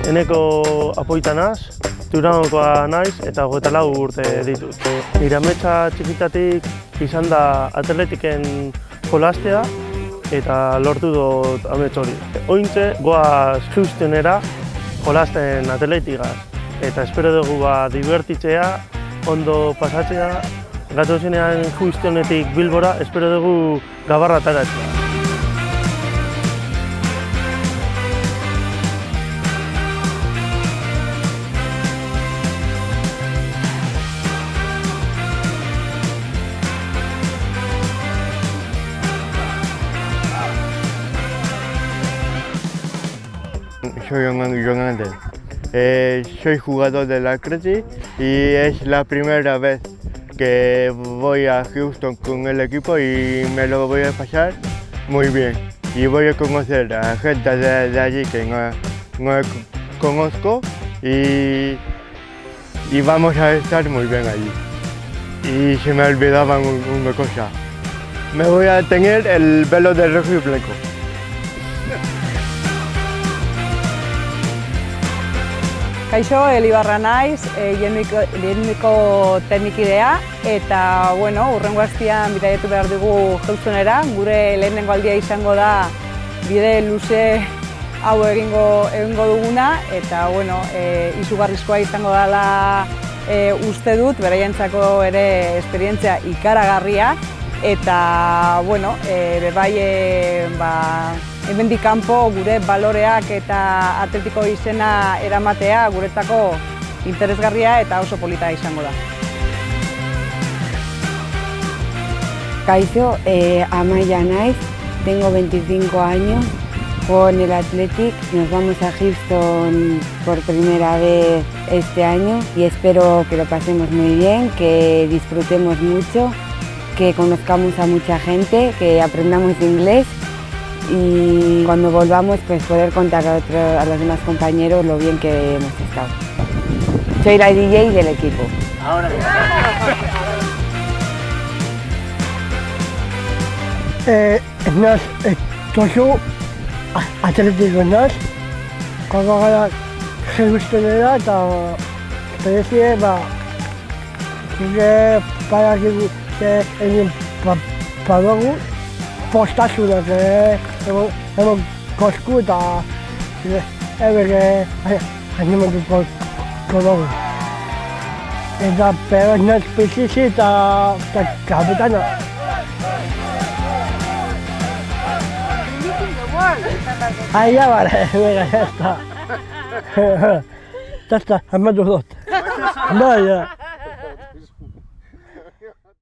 Eneko Apoitanaz, Durangokoa naiz eta 24 urte ditut. Nire ametsa txikitatik izan da atletiken jolastea eta lortu dut amets hori. Ointxe goaz Houstonera jolasten atletikaz eta espero dugu divertitzea, ondo pasatzea. Gatozenean Houstonetik Bilbora espero dugu gabarra ateratzea. Soy John Andrés. Soy jugador del Athletic y es la primera vez que voy a Houston con el equipo y me lo voy a pasar muy bien. Y voy a conocer a gente de allí que no conozco y vamos a estar muy bien allí. Y se me olvidaba una cosa. Me voy a tener el velo de rojo y blanco. Kaixo, Elibarra naiz, Leheniko teknikidea eta hurrengo astean bidaiatu behar dugu Houstonera. Gure lehenengo aldia izango da bide luze hau egingo duguna eta izugarrizkoa izango dela uste dut, beraientzako ere esperientzia ikaragarria eta hemendik kanpo gure baloreak eta atletiko izena eramatea guretzako interesgarria eta oso polita izango da. Kaixo, Amaia naiz, tengo 25 años, juego en el Athletic, nos vamos a Houston por primera vez este año y espero que lo pasemos muy bien, que disfrutemos mucho, que conozcamos a mucha gente, que aprendamos inglés y cuando volvamos pues poder contar a los demás compañeros lo bien que hemos estado. Soy la DJ del equipo. Ahora. Naz, tozu atletiko naz, kogo gara Houstonera eta espezie, zure parakigu egin padogu, postasunak egon kosku eta ebeke animatuko dugu. Eta pero naz pizizi eta kapitana. Ahí ya vale, venga, ya está. Ya está, hazme tus dos. No, ya.